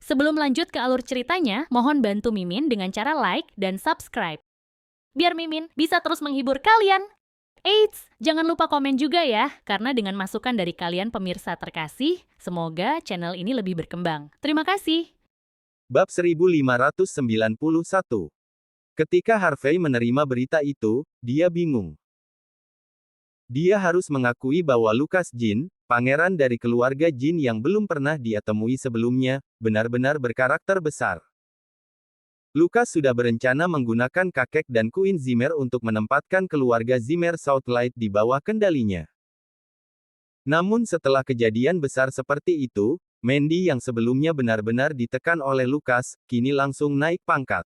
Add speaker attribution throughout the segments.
Speaker 1: Sebelum lanjut ke alur ceritanya, mohon bantu Mimin dengan cara like dan subscribe. Biar Mimin bisa terus menghibur kalian. Eits, jangan lupa komen juga ya, karena dengan masukan dari kalian pemirsa terkasih, semoga channel ini lebih berkembang. Terima kasih.
Speaker 2: Bab 1591. Ketika Harvey menerima berita itu, dia bingung. Dia harus mengakui bahwa Lucas Jin, pangeran dari keluarga Jin yang belum pernah dia temui sebelumnya, benar-benar berkarakter besar. Lucas sudah berencana menggunakan kakek dan Queen Zimmer untuk menempatkan keluarga Zimmer Southlight di bawah kendalinya. Namun setelah kejadian besar seperti itu, Mandy yang sebelumnya benar-benar ditekan oleh Lucas, kini langsung naik pangkat.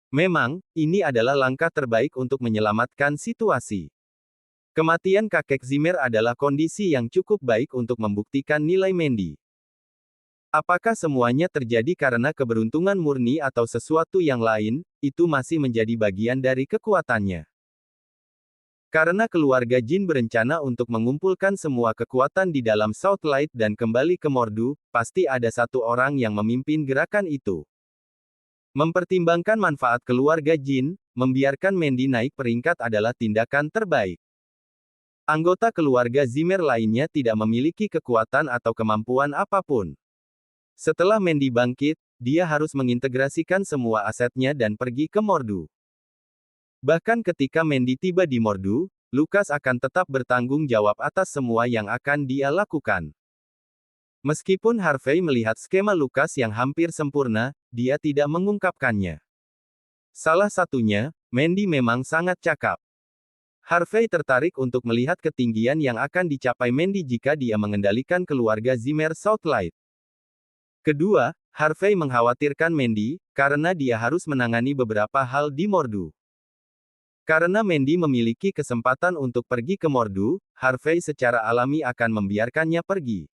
Speaker 2: Memang, ini adalah langkah terbaik untuk menyelamatkan situasi. Kematian kakek Zimmer adalah kondisi yang cukup baik untuk membuktikan nilai Mandy. Apakah semuanya terjadi karena keberuntungan murni atau sesuatu yang lain, itu masih menjadi bagian dari kekuatannya. Karena keluarga Jin berencana untuk mengumpulkan semua kekuatan di dalam Southlight dan kembali ke Mordu, pasti ada satu orang yang memimpin gerakan itu. Mempertimbangkan manfaat keluarga Jin, membiarkan Mandy naik peringkat adalah tindakan terbaik. Anggota keluarga Zimmer lainnya tidak memiliki kekuatan atau kemampuan apapun. Setelah Mandy bangkit, dia harus mengintegrasikan semua asetnya dan pergi ke Mordu. Bahkan ketika Mandy tiba di Mordu, Lucas akan tetap bertanggung jawab atas semua yang akan dia lakukan. Meskipun Harvey melihat skema Lucas yang hampir sempurna, dia tidak mengungkapkannya. Salah satunya, Mandy memang sangat cakap. Harvey tertarik untuk melihat ketinggian yang akan dicapai Mandy jika dia mengendalikan keluarga Zimmer Southlight. Kedua, Harvey mengkhawatirkan Mandy, karena dia harus menangani beberapa hal di Mordu. Karena Mandy memiliki kesempatan untuk pergi ke Mordu, Harvey secara alami akan membiarkannya pergi.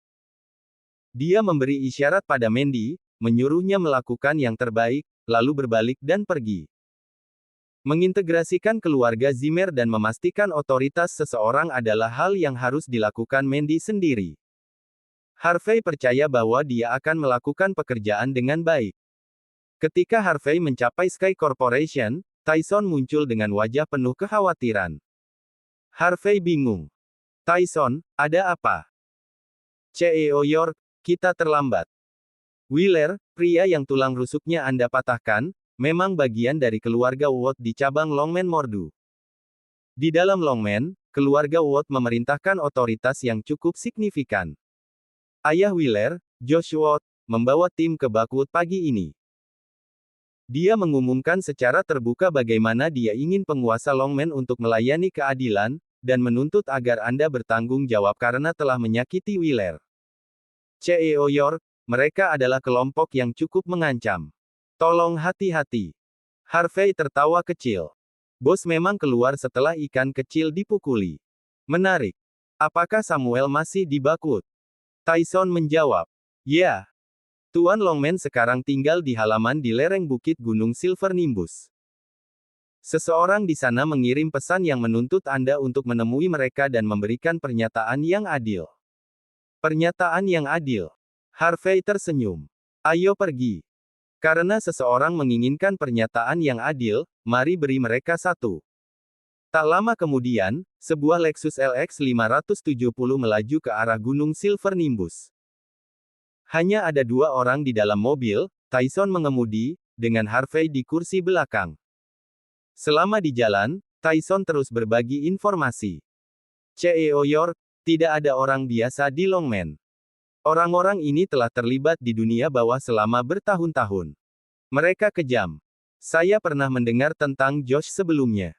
Speaker 2: Dia memberi isyarat pada Mandy, menyuruhnya melakukan yang terbaik, lalu berbalik dan pergi. Mengintegrasikan keluarga Zimmer dan memastikan otoritas seseorang adalah hal yang harus dilakukan Mandy sendiri. Harvey percaya bahwa dia akan melakukan pekerjaan dengan baik. Ketika Harvey mencapai Sky Corporation, Tyson muncul dengan wajah penuh kekhawatiran. Harvey bingung. Tyson, ada apa? CEO York, kita terlambat. Wheeler, pria yang tulang rusuknya Anda patahkan, memang bagian dari keluarga Watt di cabang Longman Mordu. Di dalam Longman, keluarga Watt memerintahkan otoritas yang cukup signifikan. Ayah Wheeler, Josh Watt, membawa tim ke Buckwood pagi ini. Dia mengumumkan secara terbuka bagaimana dia ingin penguasa Longman untuk melayani keadilan, dan menuntut agar Anda bertanggung jawab karena telah menyakiti Wheeler. CEO York, mereka adalah kelompok yang cukup mengancam. Tolong hati-hati. Harvey tertawa kecil. Bos memang keluar setelah ikan kecil dipukuli. Menarik. Apakah Samuel masih di Buckwood? Tyson menjawab. Ya. Tuan Longman sekarang tinggal di halaman di lereng bukit Gunung Silver Nimbus. Seseorang di sana mengirim pesan yang menuntut Anda untuk menemui mereka dan memberikan pernyataan yang adil. Pernyataan yang adil. Harvey tersenyum. Ayo pergi. Karena seseorang menginginkan pernyataan yang adil, mari beri mereka satu. Tak lama kemudian, sebuah Lexus LX 570 melaju ke arah Gunung Silver Nimbus. Hanya ada dua orang di dalam mobil, Tyson mengemudi, dengan Harvey di kursi belakang. Selama di jalan, Tyson terus berbagi informasi. CEO York, tidak ada orang biasa di Longman. Orang-orang ini telah terlibat di dunia bawah selama bertahun-tahun. Mereka kejam. Saya pernah mendengar tentang Josh sebelumnya.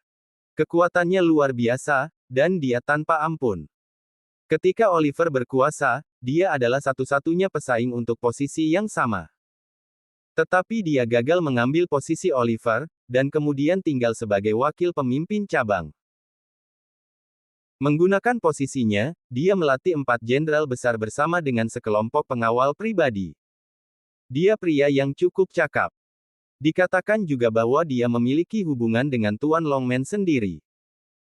Speaker 2: Kekuatannya luar biasa, dan dia tanpa ampun. Ketika Oliver berkuasa, dia adalah satu-satunya pesaing untuk posisi yang sama. Tetapi dia gagal mengambil posisi Oliver, dan kemudian tinggal sebagai wakil pemimpin cabang. Menggunakan posisinya, dia melatih 4 jenderal besar bersama dengan sekelompok pengawal pribadi. Dia pria yang cukup cakap. Dikatakan juga bahwa dia memiliki hubungan dengan Tuan Longman sendiri.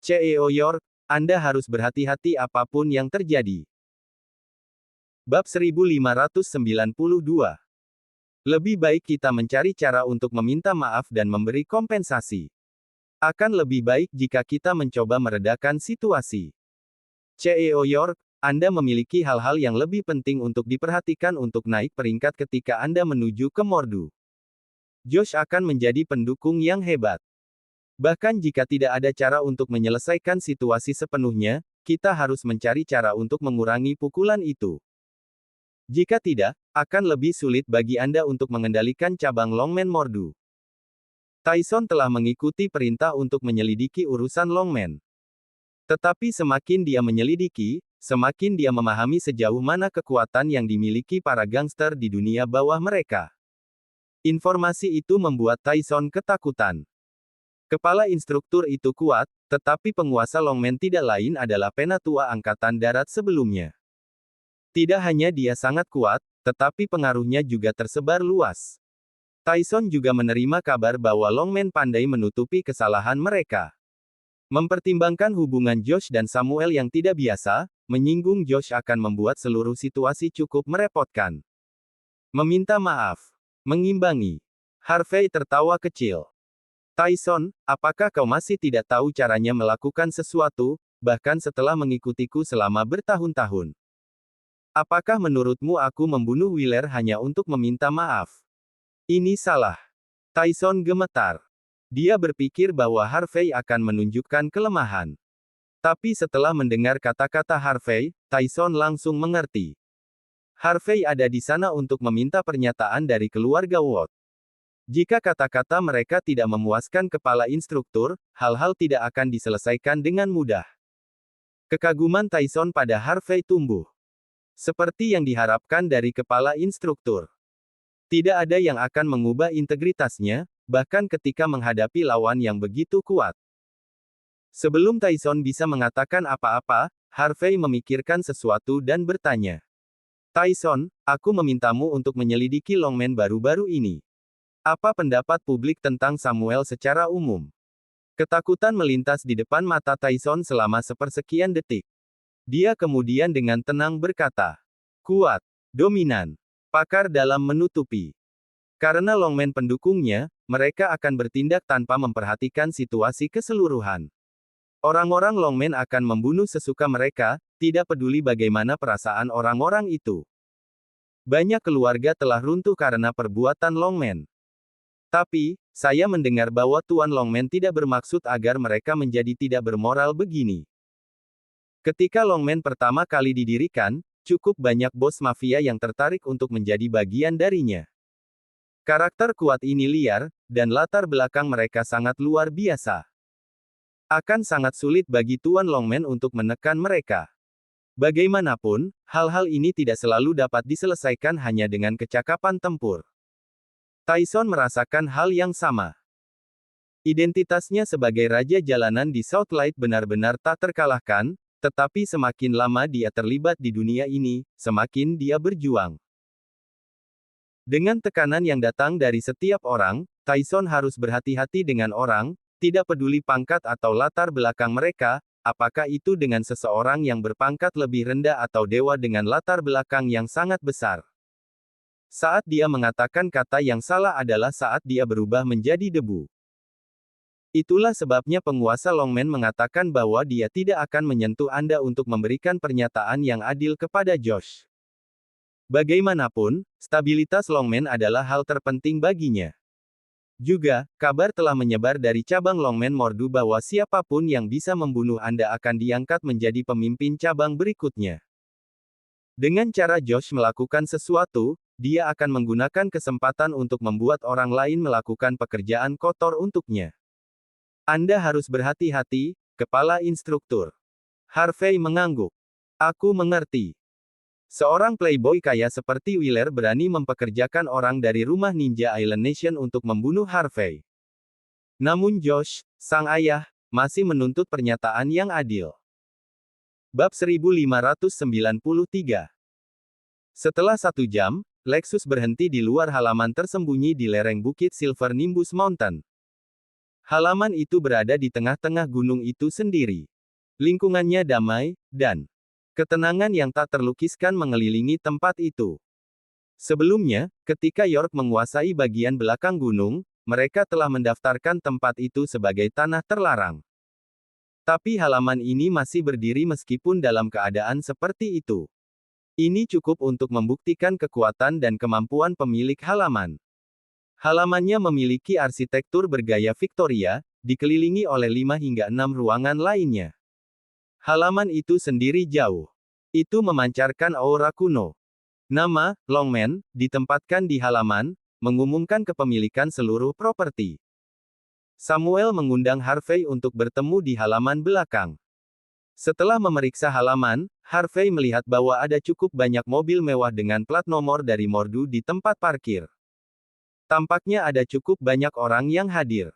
Speaker 2: CEO York, Anda harus berhati-hati apapun yang terjadi. Bab 1592. Lebih baik kita mencari cara untuk meminta maaf dan memberi kompensasi. Akan lebih baik jika kita mencoba meredakan situasi. CEO York, Anda memiliki hal-hal yang lebih penting untuk diperhatikan untuk naik peringkat ketika Anda menuju ke Mordu. Josh akan menjadi pendukung yang hebat. Bahkan jika tidak ada cara untuk menyelesaikan situasi sepenuhnya, kita harus mencari cara untuk mengurangi pukulan itu. Jika tidak, akan lebih sulit bagi Anda untuk mengendalikan cabang Longman Mordu. Tyson telah mengikuti perintah untuk menyelidiki urusan Longman. Tetapi semakin dia menyelidiki, semakin dia memahami sejauh mana kekuatan yang dimiliki para gangster di dunia bawah mereka. Informasi itu membuat Tyson ketakutan. Kepala instruktur itu kuat, tetapi penguasa Longman tidak lain adalah Penatua Angkatan Darat sebelumnya. Tidak hanya dia sangat kuat, tetapi pengaruhnya juga tersebar luas. Tyson juga menerima kabar bahwa Longman pandai menutupi kesalahan mereka. Mempertimbangkan hubungan Josh dan Samuel yang tidak biasa, menyinggung Josh akan membuat seluruh situasi cukup merepotkan. Meminta maaf. Mengimbangi. Harvey tertawa kecil. Tyson, apakah kau masih tidak tahu caranya melakukan sesuatu, bahkan setelah mengikutiku selama bertahun-tahun? Apakah menurutmu aku membunuh Wheeler hanya untuk meminta maaf? Ini salah. Tyson gemetar. Dia berpikir bahwa Harvey akan menunjukkan kelemahan. Tapi setelah mendengar kata-kata Harvey, Tyson langsung mengerti. Harvey ada di sana untuk meminta pernyataan dari keluarga Watt. Jika kata-kata mereka tidak memuaskan kepala instruktur, hal-hal tidak akan diselesaikan dengan mudah. Kekaguman Tyson pada Harvey tumbuh. Seperti yang diharapkan dari kepala instruktur. Tidak ada yang akan mengubah integritasnya, bahkan ketika menghadapi lawan yang begitu kuat. Sebelum Tyson bisa mengatakan apa-apa, Harvey memikirkan sesuatu dan bertanya. Tyson, aku memintamu untuk menyelidiki Longman baru-baru ini. Apa pendapat publik tentang Samuel secara umum? Ketakutan melintas di depan mata Tyson selama sepersekian detik. Dia kemudian dengan tenang berkata, kuat, dominan, pakar dalam menutupi. Karena Longman pendukungnya, mereka akan bertindak tanpa memperhatikan situasi keseluruhan. Orang-orang Longman akan membunuh sesuka mereka, tidak peduli bagaimana perasaan orang-orang itu. Banyak keluarga telah runtuh karena perbuatan Longman. Tapi, saya mendengar bahwa Tuan Longman tidak bermaksud agar mereka menjadi tidak bermoral begini. Ketika Longman pertama kali didirikan, cukup banyak bos mafia yang tertarik untuk menjadi bagian darinya. Karakter kuat ini liar, dan latar belakang mereka sangat luar biasa. Akan sangat sulit bagi Tuan Longman untuk menekan mereka. Bagaimanapun, hal-hal ini tidak selalu dapat diselesaikan hanya dengan kecakapan tempur. Tyson merasakan hal yang sama. Identitasnya sebagai raja jalanan di Southlight benar-benar tak terkalahkan, tetapi semakin lama dia terlibat di dunia ini, semakin dia berjuang. Dengan tekanan yang datang dari setiap orang, Tyson harus berhati-hati dengan orang, tidak peduli pangkat atau latar belakang mereka, apakah itu dengan seseorang yang berpangkat lebih rendah atau dewa dengan latar belakang yang sangat besar. Saat dia mengatakan kata yang salah adalah saat dia berubah menjadi debu. Itulah sebabnya penguasa Longman mengatakan bahwa dia tidak akan menyentuh Anda untuk memberikan pernyataan yang adil kepada Josh. Bagaimanapun, stabilitas Longman adalah hal terpenting baginya. Juga, kabar telah menyebar dari cabang Longman Mordu bahwa siapapun yang bisa membunuh Anda akan diangkat menjadi pemimpin cabang berikutnya. Dengan cara Josh melakukan sesuatu, dia akan menggunakan kesempatan untuk membuat orang lain melakukan pekerjaan kotor untuknya. Anda harus berhati-hati, kepala instruktur. Harvey mengangguk. Aku mengerti. Seorang playboy kaya seperti Wheeler berani mempekerjakan orang dari rumah Ninja Island Nation untuk membunuh Harvey. Namun Josh, sang ayah, masih menuntut pernyataan yang adil. Bab 1593. Setelah 1 jam, Lexus berhenti di luar halaman tersembunyi di lereng bukit Silver Nimbus Mountain. Halaman itu berada di tengah-tengah gunung itu sendiri. Lingkungannya damai, dan ketenangan yang tak terlukiskan mengelilingi tempat itu. Sebelumnya, ketika York menguasai bagian belakang gunung, mereka telah mendaftarkan tempat itu sebagai tanah terlarang. Tapi halaman ini masih berdiri meskipun dalam keadaan seperti itu. Ini cukup untuk membuktikan kekuatan dan kemampuan pemilik halaman. Halamannya memiliki arsitektur bergaya Victoria, dikelilingi oleh 5 hingga 6 ruangan lainnya. Halaman itu sendiri jauh. Itu memancarkan aura kuno. Nama, Longman, ditempatkan di halaman, mengumumkan kepemilikan seluruh properti. Samuel mengundang Harvey untuk bertemu di halaman belakang. Setelah memeriksa halaman, Harvey melihat bahwa ada cukup banyak mobil mewah dengan plat nomor dari Mordu di tempat parkir. Tampaknya ada cukup banyak orang yang hadir.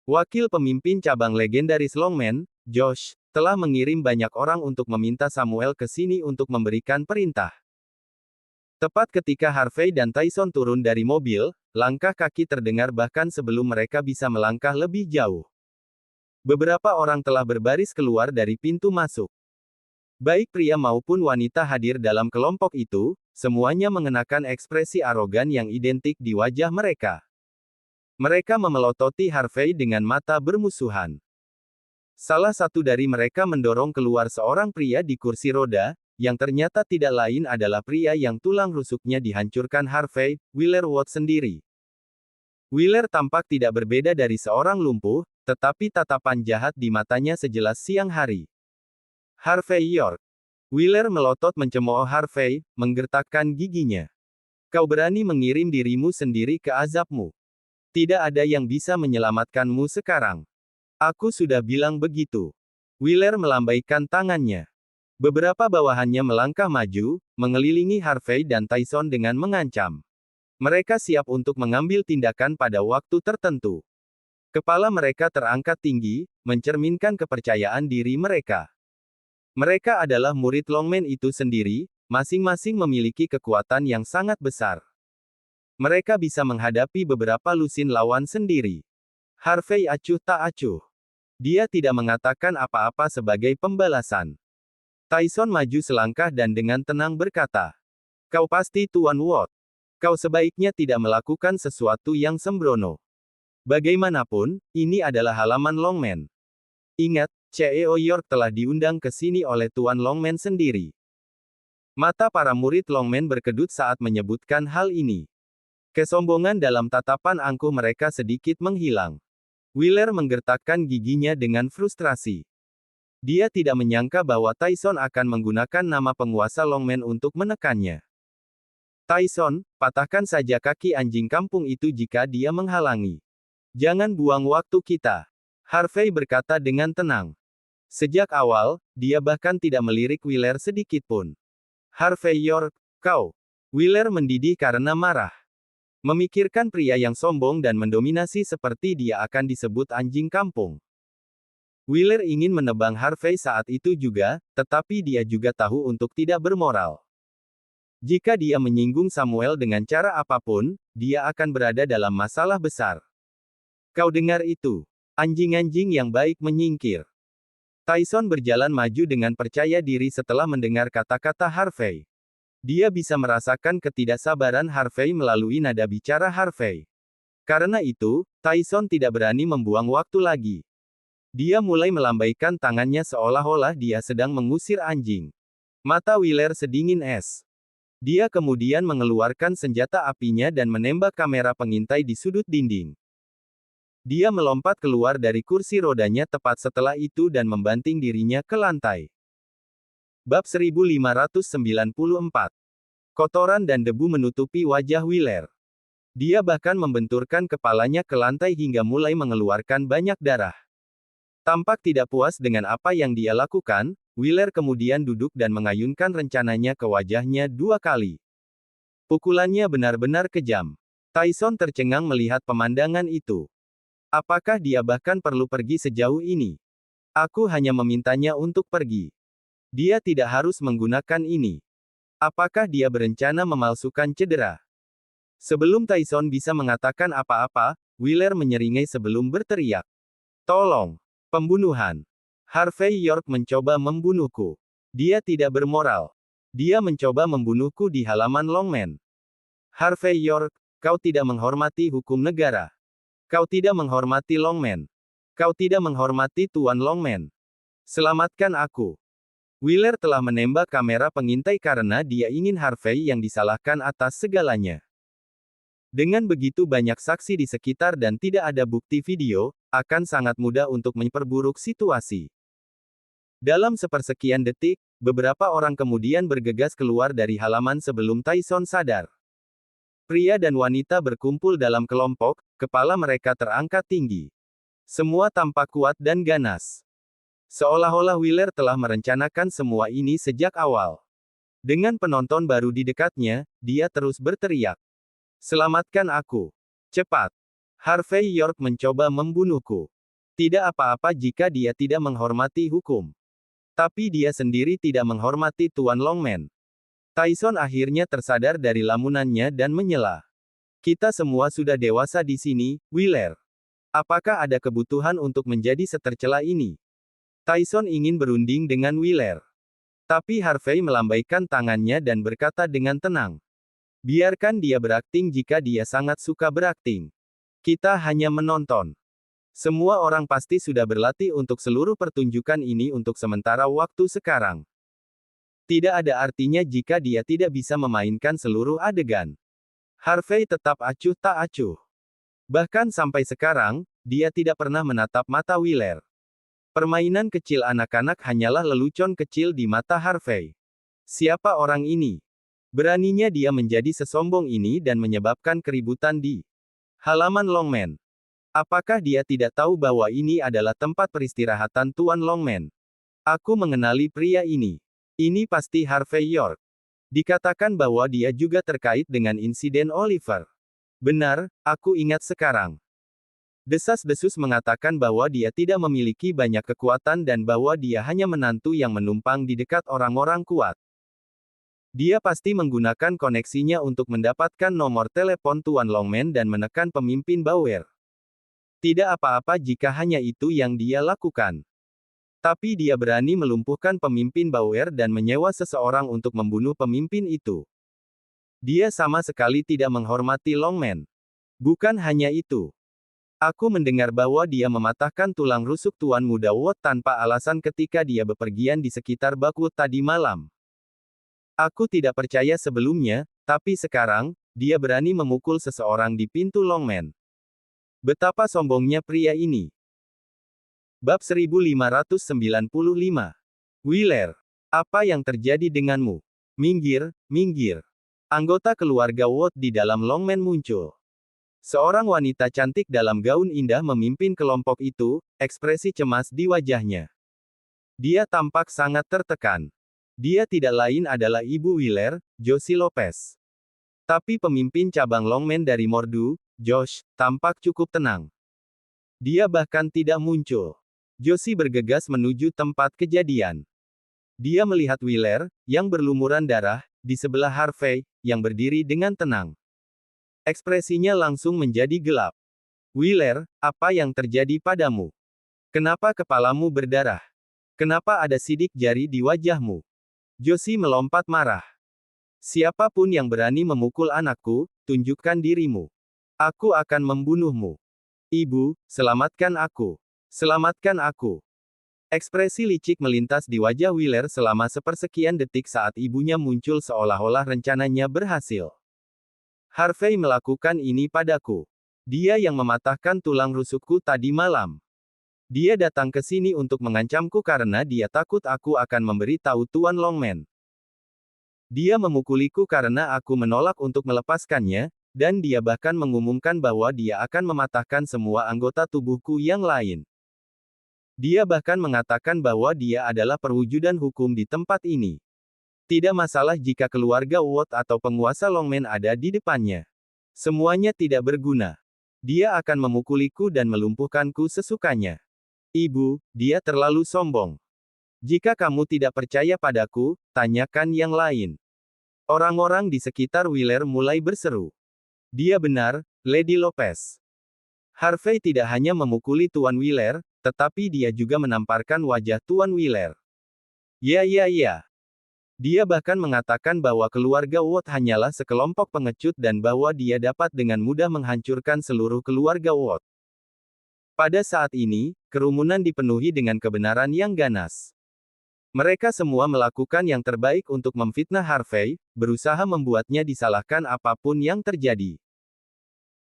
Speaker 2: Wakil pemimpin cabang legendaris Longman, Josh, telah mengirim banyak orang untuk meminta Samuel ke sini untuk memberikan perintah. Tepat ketika Harvey dan Tyson turun dari mobil, langkah kaki terdengar bahkan sebelum mereka bisa melangkah lebih jauh. Beberapa orang telah berbaris keluar dari pintu masuk. Baik pria maupun wanita hadir dalam kelompok itu, semuanya mengenakan ekspresi arogan yang identik di wajah mereka. Mereka memelototi Harvey dengan mata bermusuhan. Salah satu dari mereka mendorong keluar seorang pria di kursi roda, yang ternyata tidak lain adalah pria yang tulang rusuknya dihancurkan Harvey, Wheeler Watts sendiri. Wheeler tampak tidak berbeda dari seorang lumpuh, tetapi tatapan jahat di matanya sejelas siang hari. Harvey York. Wheeler melotot mencemooh Harvey, menggertakkan giginya. Kau berani mengirim dirimu sendiri ke azabmu. Tidak ada yang bisa menyelamatkanmu sekarang. Aku sudah bilang begitu. Wheeler melambaikan tangannya. Beberapa bawahannya melangkah maju, mengelilingi Harvey dan Tyson dengan mengancam. Mereka siap untuk mengambil tindakan pada waktu tertentu. Kepala mereka terangkat tinggi, mencerminkan kepercayaan diri mereka. Mereka adalah murid Longman itu sendiri, masing-masing memiliki kekuatan yang sangat besar. Mereka bisa menghadapi beberapa lusin lawan sendiri. Harvey acuh tak acuh. Dia tidak mengatakan apa-apa sebagai pembalasan. Tyson maju selangkah dan dengan tenang berkata, "Kau pasti Tuan Watt. Kau sebaiknya tidak melakukan sesuatu yang sembrono. Bagaimanapun, ini adalah halaman Longman. Ingat, CEO York telah diundang ke sini oleh Tuan Longman sendiri." Mata para murid Longman berkedut saat menyebutkan hal ini. Kesombongan dalam tatapan angkuh mereka sedikit menghilang. Wheeler menggertakkan giginya dengan frustrasi. Dia tidak menyangka bahwa Tyson akan menggunakan nama penguasa Longman untuk menekannya. Tyson, patahkan saja kaki anjing kampung itu jika dia menghalangi. Jangan buang waktu kita. Harvey berkata dengan tenang. Sejak awal, dia bahkan tidak melirik Wheeler sedikit pun. Harvey York, kau. Wheeler mendidih karena marah. Memikirkan pria yang sombong dan mendominasi seperti dia akan disebut anjing kampung. Wheeler ingin menebang Harvey saat itu juga, tetapi dia juga tahu untuk tidak bermoral. Jika dia menyinggung Samuel dengan cara apapun, dia akan berada dalam masalah besar. Kau dengar itu? Anjing-anjing yang baik menyingkir. Tyson berjalan maju dengan percaya diri setelah mendengar kata-kata Harvey. Dia bisa merasakan ketidaksabaran Harvey melalui nada bicara Harvey. Karena itu, Tyson tidak berani membuang waktu lagi. Dia mulai melambaikan tangannya seolah-olah dia sedang mengusir anjing. Mata Wheeler sedingin es. Dia kemudian mengeluarkan senjata apinya dan menembak kamera pengintai di sudut dinding. Dia melompat keluar dari kursi rodanya tepat setelah itu dan membanting dirinya ke lantai. Bab 1594. Kotoran dan debu menutupi wajah Wheeler. Dia bahkan membenturkan kepalanya ke lantai hingga mulai mengeluarkan banyak darah. Tampak tidak puas dengan apa yang dia lakukan, Wheeler kemudian duduk dan mengayunkan rencananya ke wajahnya 2 kali. Pukulannya benar-benar kejam. Tyson tercengang melihat pemandangan itu. Apakah dia bahkan perlu pergi sejauh ini? Aku hanya memintanya untuk pergi. Dia tidak harus menggunakan ini. Apakah dia berencana memalsukan cedera? Sebelum Tyson bisa mengatakan apa-apa, Wheeler menyeringai sebelum berteriak. Tolong! Pembunuhan! Harvey York mencoba membunuhku. Dia tidak bermoral. Dia mencoba membunuhku di halaman Longman. Harvey York, kau tidak menghormati hukum negara. Kau tidak menghormati Longman. Kau tidak menghormati Tuan Longman. Selamatkan aku. Wheeler telah menembak kamera pengintai karena dia ingin Harvey yang disalahkan atas segalanya. Dengan begitu banyak saksi di sekitar dan tidak ada bukti video, akan sangat mudah untuk memperburuk situasi. Dalam sepersekian detik, beberapa orang kemudian bergegas keluar dari halaman sebelum Tyson sadar. Pria dan wanita berkumpul dalam kelompok, kepala mereka terangkat tinggi. Semua tampak kuat dan ganas. Seolah-olah Wheeler telah merencanakan semua ini sejak awal. Dengan penonton baru di dekatnya, dia terus berteriak. Selamatkan aku. Cepat. Harvey York mencoba membunuhku. Tidak apa-apa jika dia tidak menghormati hukum. Tapi dia sendiri tidak menghormati Tuan Longman. Tyson akhirnya tersadar dari lamunannya dan menyela. Kita semua sudah dewasa di sini, Wheeler. Apakah ada kebutuhan untuk menjadi setercela ini? Tyson ingin berunding dengan Wheeler. Tapi Harvey melambaikan tangannya dan berkata dengan tenang. Biarkan dia berakting jika dia sangat suka berakting. Kita hanya menonton. Semua orang pasti sudah berlatih untuk seluruh pertunjukan ini untuk sementara waktu sekarang. Tidak ada artinya jika dia tidak bisa memainkan seluruh adegan. Harvey tetap acuh tak acuh. Bahkan sampai sekarang, dia tidak pernah menatap mata Wheeler. Permainan kecil anak-anak hanyalah lelucon kecil di mata Harvey. Siapa orang ini? Beraninya dia menjadi sesombong ini dan menyebabkan keributan di halaman Longman. Apakah dia tidak tahu bahwa ini adalah tempat peristirahatan Tuan Longman? Aku mengenali pria ini. Ini pasti Harvey York. Dikatakan bahwa dia juga terkait dengan insiden Oliver. Benar, aku ingat sekarang. Desas-desus mengatakan bahwa dia tidak memiliki banyak kekuatan dan bahwa dia hanya menantu yang menumpang di dekat orang-orang kuat. Dia pasti menggunakan koneksinya untuk mendapatkan nomor telepon Tuan Longman dan menekan pemimpin Bauer. Tidak apa-apa jika hanya itu yang dia lakukan. Tapi dia berani melumpuhkan pemimpin Bauer dan menyewa seseorang untuk membunuh pemimpin itu. Dia sama sekali tidak menghormati Longman. Bukan hanya itu. Aku mendengar bahwa dia mematahkan tulang rusuk Tuan Muda Watt tanpa alasan ketika dia bepergian di sekitar Bakwood tadi malam. Aku tidak percaya sebelumnya, tapi sekarang, dia berani memukul seseorang di pintu Longman. Betapa sombongnya pria ini. Bab 1595. Wheeler. Apa yang terjadi denganmu? Minggir, minggir. Anggota keluarga Watt di dalam Longman muncul. Seorang wanita cantik dalam gaun indah memimpin kelompok itu, ekspresi cemas di wajahnya. Dia tampak sangat tertekan. Dia tidak lain adalah Ibu Wheeler, Josie Lopez. Tapi pemimpin cabang Longman dari Mordu, Josh, tampak cukup tenang. Dia bahkan tidak muncul. Josie bergegas menuju tempat kejadian. Dia melihat Wheeler, yang berlumuran darah, di sebelah Harvey, yang berdiri dengan tenang. Ekspresinya langsung menjadi gelap. Wheeler, apa yang terjadi padamu? Kenapa kepalamu berdarah? Kenapa ada sidik jari di wajahmu? Josie melompat marah. Siapapun yang berani memukul anakku, tunjukkan dirimu. Aku akan membunuhmu. Ibu, selamatkan aku. Selamatkan aku. Ekspresi licik melintas di wajah Wheeler selama sepersekian detik saat ibunya muncul seolah-olah rencananya berhasil. Harvey melakukan ini padaku. Dia yang mematahkan tulang rusukku tadi malam. Dia datang ke sini untuk mengancamku karena dia takut aku akan memberi tahu Tuan Longman. Dia memukuliku karena aku menolak untuk melepaskannya, dan dia bahkan mengumumkan bahwa dia akan mematahkan semua anggota tubuhku yang lain. Dia bahkan mengatakan bahwa dia adalah perwujudan hukum di tempat ini. Tidak masalah jika keluarga Watt atau penguasa Longman ada di depannya. Semuanya tidak berguna. Dia akan memukuliku dan melumpuhkanku sesukanya. Ibu, dia terlalu sombong. Jika kamu tidak percaya padaku, tanyakan yang lain. Orang-orang di sekitar Wheeler mulai berseru. Dia benar, Lady Lopez. Harvey tidak hanya memukuli Tuan Wheeler, tetapi dia juga menamparkan wajah Tuan Wheeler. Ya. Dia bahkan mengatakan bahwa keluarga Watt hanyalah sekelompok pengecut dan bahwa dia dapat dengan mudah menghancurkan seluruh keluarga Watt. Pada saat ini, kerumunan dipenuhi dengan kebenaran yang ganas. Mereka semua melakukan yang terbaik untuk memfitnah Harvey, berusaha membuatnya disalahkan apapun yang terjadi.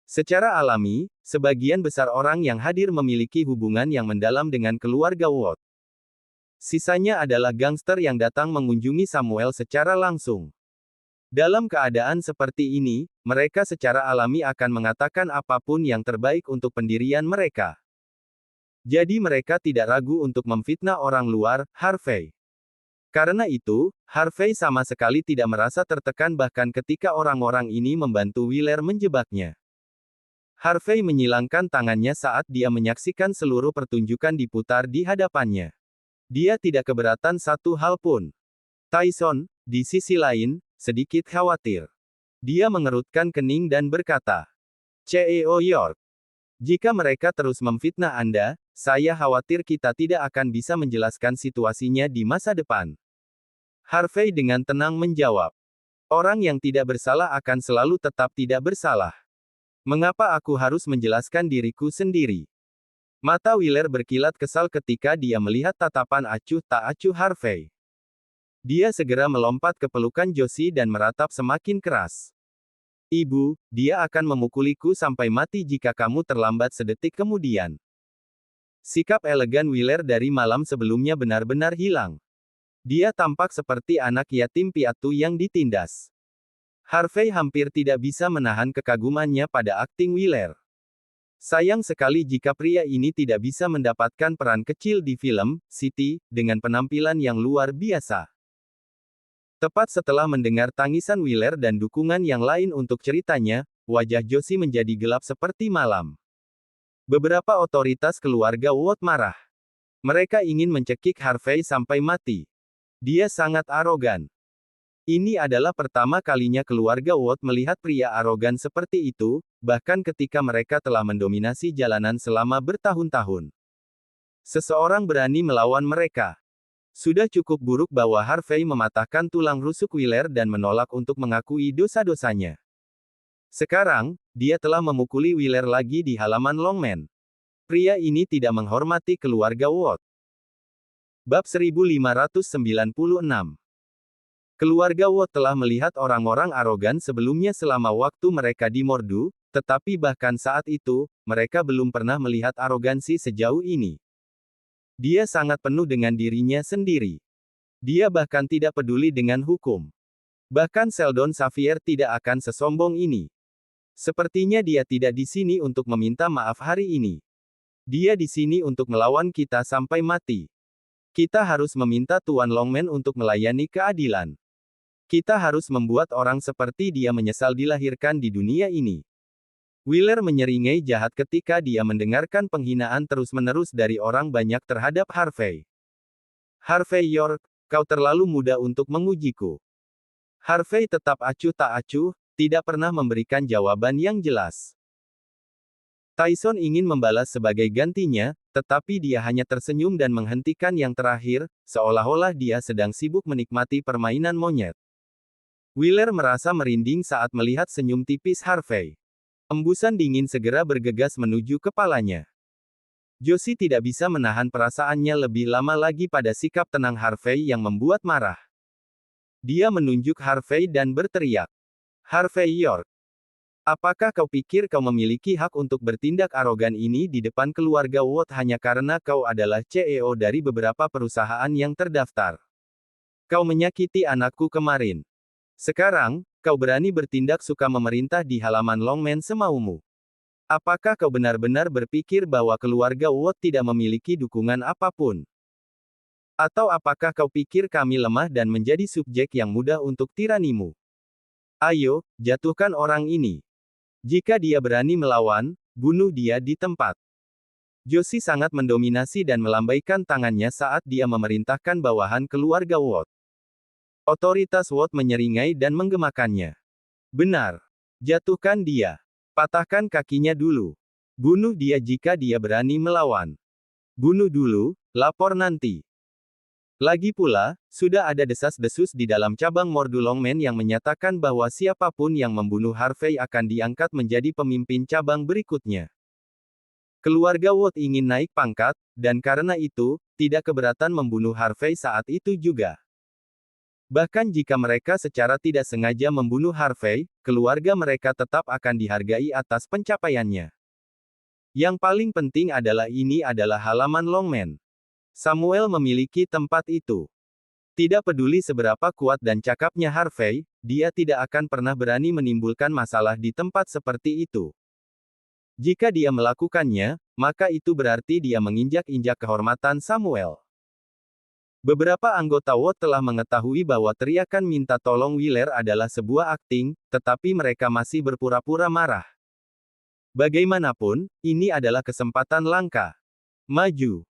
Speaker 2: Secara alami, sebagian besar orang yang hadir memiliki hubungan yang mendalam dengan keluarga Watt. Sisanya adalah gangster yang datang mengunjungi Samuel secara langsung. Dalam keadaan seperti ini, mereka secara alami akan mengatakan apapun yang terbaik untuk pendirian mereka. Jadi mereka tidak ragu untuk memfitnah orang luar, Harvey. Karena itu, Harvey sama sekali tidak merasa tertekan bahkan ketika orang-orang ini membantu Wheeler menjebaknya. Harvey menyilangkan tangannya saat dia menyaksikan seluruh pertunjukan diputar di hadapannya. Dia tidak keberatan satu hal pun. Tyson, di sisi lain, sedikit khawatir. Dia mengerutkan kening dan berkata, CEO York, jika mereka terus memfitnah Anda, saya khawatir kita tidak akan bisa menjelaskan situasinya di masa depan. Harvey dengan tenang menjawab, orang yang tidak bersalah akan selalu tetap tidak bersalah. Mengapa aku harus menjelaskan diriku sendiri? Mata Wheeler berkilat kesal ketika dia melihat tatapan acuh tak acuh Harvey. Dia segera melompat ke pelukan Josie dan meratap semakin keras. Ibu, dia akan memukuliku sampai mati jika kamu terlambat sedetik kemudian. Sikap elegan Wheeler dari malam sebelumnya benar-benar hilang. Dia tampak seperti anak yatim piatu yang ditindas. Harvey hampir tidak bisa menahan kekagumannya pada akting Wheeler. Sayang sekali jika pria ini tidak bisa mendapatkan peran kecil di film City dengan penampilan yang luar biasa. Tepat setelah mendengar tangisan Wheeler dan dukungan yang lain untuk ceritanya, wajah Josie menjadi gelap seperti malam. Beberapa otoritas keluarga Watt marah. Mereka ingin mencekik Harvey sampai mati. Dia sangat arogan. Ini adalah pertama kalinya keluarga Watt melihat pria arogan seperti itu, bahkan ketika mereka telah mendominasi jalanan selama bertahun-tahun. Seseorang berani melawan mereka. Sudah cukup buruk bahwa Harvey mematahkan tulang rusuk Wheeler dan menolak untuk mengakui dosa-dosanya. Sekarang, dia telah memukuli Wheeler lagi di halaman Longman. Pria ini tidak menghormati keluarga Watt. Bab 1596. Keluarga Watt telah melihat orang-orang arogan sebelumnya selama waktu mereka di Mordu, tetapi bahkan saat itu, mereka belum pernah melihat arogansi sejauh ini. Dia sangat penuh dengan dirinya sendiri. Dia bahkan tidak peduli dengan hukum. Bahkan Sheldon Xavier tidak akan sesombong ini. Sepertinya dia tidak di sini untuk meminta maaf hari ini. Dia di sini untuk melawan kita sampai mati. Kita harus meminta Tuan Longman untuk melayani keadilan. Kita harus membuat orang seperti dia menyesal dilahirkan di dunia ini. Wheeler menyeringai jahat ketika dia mendengarkan penghinaan terus-menerus dari orang banyak terhadap Harvey. Harvey York, kau terlalu muda untuk mengujiku. Harvey tetap acuh tak acuh, tidak pernah memberikan jawaban yang jelas. Tyson ingin membalas sebagai gantinya, tetapi dia hanya tersenyum dan menghentikan yang terakhir, seolah-olah dia sedang sibuk menikmati permainan monyet. Wheeler merasa merinding saat melihat senyum tipis Harvey. Embusan dingin segera bergegas menuju kepalanya. Josie tidak bisa menahan perasaannya lebih lama lagi pada sikap tenang Harvey yang membuat marah. Dia menunjuk Harvey dan berteriak, Harvey York, apakah kau pikir kau memiliki hak untuk bertindak arogan ini di depan keluarga Watt hanya karena kau adalah CEO dari beberapa perusahaan yang terdaftar? Kau menyakiti anakku kemarin. Sekarang, kau berani bertindak suka memerintah di halaman Longman semaumu. Apakah kau benar-benar berpikir bahwa keluarga Watt tidak memiliki dukungan apapun? Atau apakah kau pikir kami lemah dan menjadi subjek yang mudah untuk tiranimu? Ayo, jatuhkan orang ini. Jika dia berani melawan, bunuh dia di tempat. Josie sangat mendominasi dan melambaikan tangannya saat dia memerintahkan bawahan keluarga Watt. Otoritas Watt menyeringai dan menggemakannya. Benar. Jatuhkan dia. Patahkan kakinya dulu. Bunuh dia jika dia berani melawan. Bunuh dulu, lapor nanti. Lagi pula, sudah ada desas-desus di dalam cabang Mordu Longmen yang menyatakan bahwa siapapun yang membunuh Harvey akan diangkat menjadi pemimpin cabang berikutnya. Keluarga Watt ingin naik pangkat, dan karena itu, tidak keberatan membunuh Harvey saat itu juga. Bahkan jika mereka secara tidak sengaja membunuh Harvey, keluarga mereka tetap akan dihargai atas pencapaiannya. Yang paling penting adalah ini adalah halaman Longmen. Samuel memiliki tempat itu. Tidak peduli seberapa kuat dan cakapnya Harvey, dia tidak akan pernah berani menimbulkan masalah di tempat seperti itu. Jika dia melakukannya, maka itu berarti dia menginjak-injak kehormatan Samuel. Beberapa anggota Watt telah mengetahui bahwa teriakan minta tolong Wheeler adalah sebuah akting, tetapi mereka masih berpura-pura marah. Bagaimanapun, ini adalah kesempatan langka. Maju.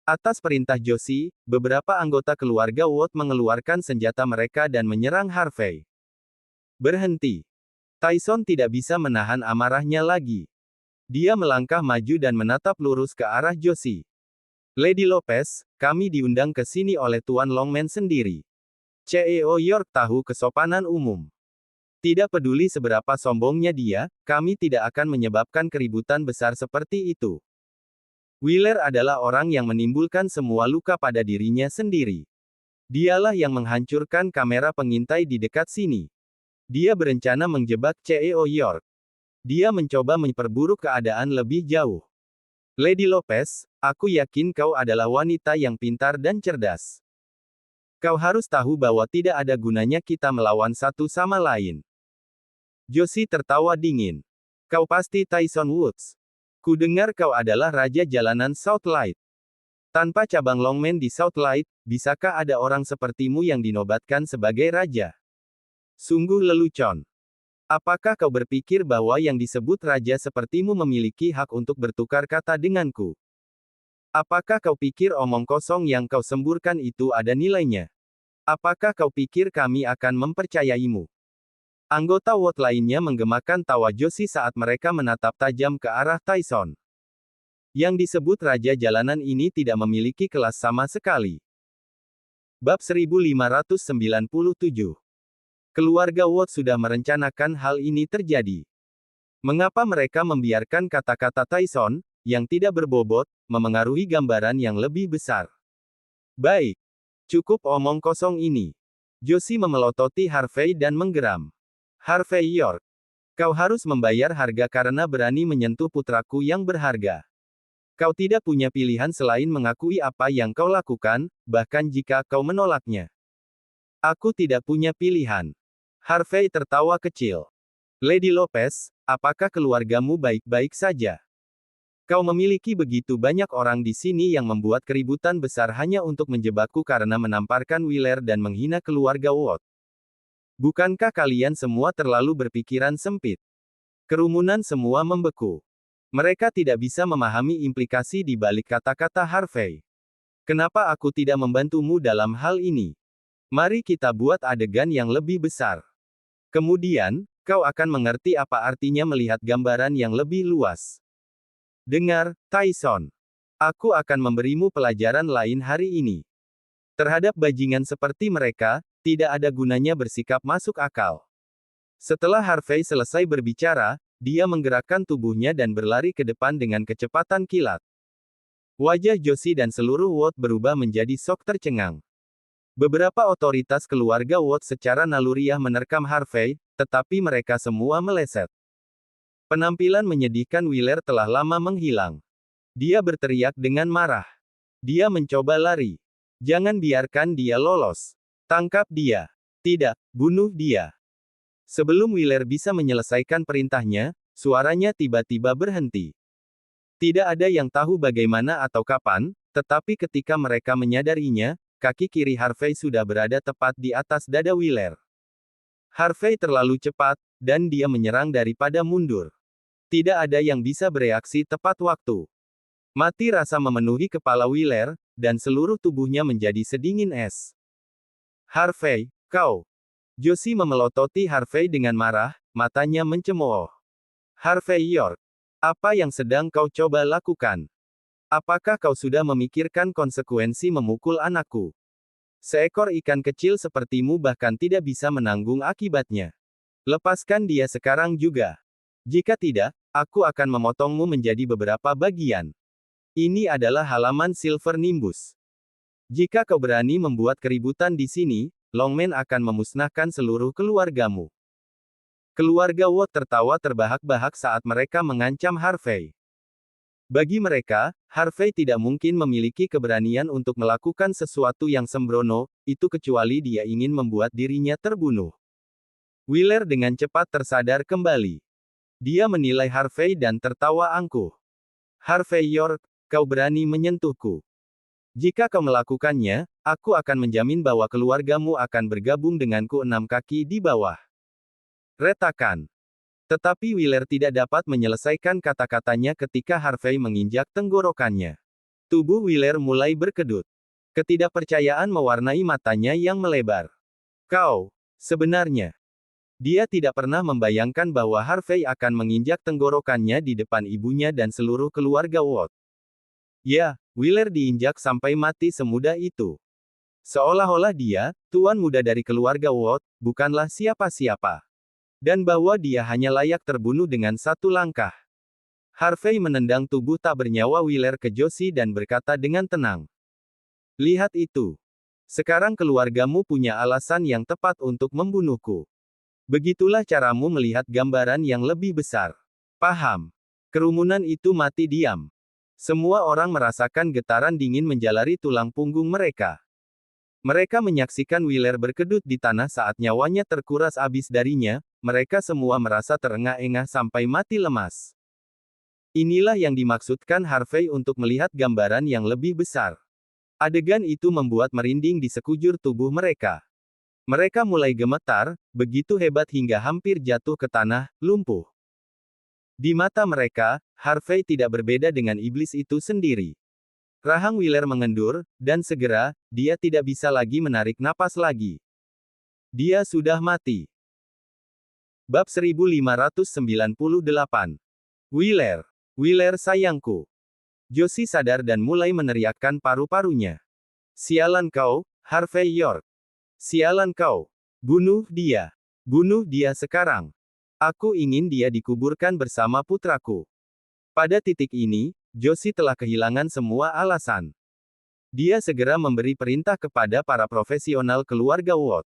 Speaker 2: Atas perintah Josie, beberapa anggota keluarga Watt mengeluarkan senjata mereka dan menyerang Harvey. Berhenti. Tyson tidak bisa menahan amarahnya lagi. Dia melangkah maju dan menatap lurus ke arah Josie. Lady Lopez, kami diundang ke sini oleh Tuan Longman sendiri. CEO York tahu kesopanan umum. Tidak peduli seberapa sombongnya dia, kami tidak akan menyebabkan keributan besar seperti itu. Wheeler adalah orang yang menimbulkan semua luka pada dirinya sendiri. Dialah yang menghancurkan kamera pengintai di dekat sini. Dia berencana menjebak CEO York. Dia mencoba memperburuk keadaan lebih jauh. Lady Lopez, aku yakin kau adalah wanita yang pintar dan cerdas. Kau harus tahu bahwa tidak ada gunanya kita melawan satu sama lain. Josie tertawa dingin. Kau pasti Tyson Woods. Ku dengar kau adalah raja jalanan Southlight. Tanpa cabang Longman di Southlight, bisakah ada orang sepertimu yang dinobatkan sebagai raja? Sungguh lelucon. Apakah kau berpikir bahwa yang disebut raja sepertimu memiliki hak untuk bertukar kata denganku? Apakah kau pikir omong kosong yang kau semburkan itu ada nilainya? Apakah kau pikir kami akan mempercayaimu? Anggota Watt lainnya menggemakan tawa Josie saat mereka menatap tajam ke arah Tyson. Yang disebut raja jalanan ini tidak memiliki kelas sama sekali. Bab 1597. Keluarga Watt sudah merencanakan hal ini terjadi. Mengapa mereka membiarkan kata-kata Tyson, yang tidak berbobot, memengaruhi gambaran yang lebih besar? Baik. Cukup omong kosong ini. Josie memelototi Harvey dan menggeram. Harvey York. Kau harus membayar harga karena berani menyentuh putraku yang berharga. Kau tidak punya pilihan selain mengakui apa yang kau lakukan, bahkan jika kau menolaknya. Aku tidak punya pilihan. Harvey tertawa kecil. Lady Lopez, apakah keluargamu baik-baik saja? Kau memiliki begitu banyak orang di sini yang membuat keributan besar hanya untuk menjebakku karena menamparkan Wheeler dan menghina keluarga Watt. Bukankah kalian semua terlalu berpikiran sempit? Kerumunan semua membeku. Mereka tidak bisa memahami implikasi di balik kata-kata Harvey. Kenapa aku tidak membantumu dalam hal ini? Mari kita buat adegan yang lebih besar. Kemudian, kau akan mengerti apa artinya melihat gambaran yang lebih luas. Dengar, Tyson. Aku akan memberimu pelajaran lain hari ini. Terhadap bajingan seperti mereka, tidak ada gunanya bersikap masuk akal. Setelah Harvey selesai berbicara, dia menggerakkan tubuhnya dan berlari ke depan dengan kecepatan kilat. Wajah Josie dan seluruh Watt berubah menjadi sok tercengang. Beberapa otoritas keluarga Watt secara naluriah menerkam Harvey, tetapi mereka semua meleset. Penampilan menyedihkan Wheeler telah lama menghilang. Dia berteriak dengan marah. Dia mencoba lari. Jangan biarkan dia lolos. Tangkap dia. Tidak, bunuh dia. Sebelum Wheeler bisa menyelesaikan perintahnya, suaranya tiba-tiba berhenti. Tidak ada yang tahu bagaimana atau kapan, tetapi ketika mereka menyadarinya, kaki kiri Harvey sudah berada tepat di atas dada Wheeler. Harvey terlalu cepat, dan dia menyerang daripada mundur. Tidak ada yang bisa bereaksi tepat waktu. Mati rasa memenuhi kepala Wheeler, dan seluruh tubuhnya menjadi sedingin es. Harvey, kau. Josie memelototi Harvey dengan marah, matanya mencemooh. Harvey York. Apa yang sedang kau coba lakukan? Apakah kau sudah memikirkan konsekuensi memukul anakku? Seekor ikan kecil sepertimu bahkan tidak bisa menanggung akibatnya. Lepaskan dia sekarang juga. Jika tidak, aku akan memotongmu menjadi beberapa bagian. Ini adalah halaman Silver Nimbus. Jika kau berani membuat keributan di sini, Longman akan memusnahkan seluruh keluargamu. Keluarga Watt tertawa terbahak-bahak saat mereka mengancam Harvey. Bagi mereka, Harvey tidak mungkin memiliki keberanian untuk melakukan sesuatu yang sembrono, itu kecuali dia ingin membuat dirinya terbunuh. Wheeler dengan cepat tersadar kembali. Dia menilai Harvey dan tertawa angkuh. Harvey York, kau berani menyentuhku. Jika kau melakukannya, aku akan menjamin bahwa keluargamu akan bergabung denganku 6 kaki di bawah. Retakan. Tetapi Wheeler tidak dapat menyelesaikan kata-katanya ketika Harvey menginjak tenggorokannya. Tubuh Wheeler mulai berkedut. Ketidakpercayaan mewarnai matanya yang melebar. Kau, sebenarnya. Dia tidak pernah membayangkan bahwa Harvey akan menginjak tenggorokannya di depan ibunya dan seluruh keluarga Watt. Ya, Wheeler diinjak sampai mati semudah itu. Seolah-olah dia, tuan muda dari keluarga Watt, bukanlah siapa-siapa. Dan bahwa dia hanya layak terbunuh dengan satu langkah. Harvey menendang tubuh tak bernyawa Wheeler ke Josie dan berkata dengan tenang. Lihat itu. Sekarang keluargamu punya alasan yang tepat untuk membunuhku. Begitulah caramu melihat gambaran yang lebih besar. Paham. Kerumunan itu mati diam. Semua orang merasakan getaran dingin menjalari tulang punggung mereka. Mereka menyaksikan Wheeler berkedut di tanah saat nyawanya terkuras habis darinya, mereka semua merasa terengah-engah sampai mati lemas. Inilah yang dimaksudkan Harvey untuk melihat gambaran yang lebih besar. Adegan itu membuat merinding di sekujur tubuh mereka. Mereka mulai gemetar, begitu hebat hingga hampir jatuh ke tanah, lumpuh. Di mata mereka, Harvey tidak berbeda dengan iblis itu sendiri. Rahang Wheeler mengendur, dan segera, dia tidak bisa lagi menarik napas lagi. Dia sudah mati. Bab 1598. Wheeler. Wheeler sayangku. Josie sadar dan mulai meneriakkan paru-parunya. Sialan kau, Harvey York. Sialan kau. Bunuh dia. Bunuh dia sekarang. Aku ingin dia dikuburkan bersama putraku. Pada titik ini, Josie telah kehilangan semua alasan. Dia segera memberi perintah kepada para profesional keluarga Watt.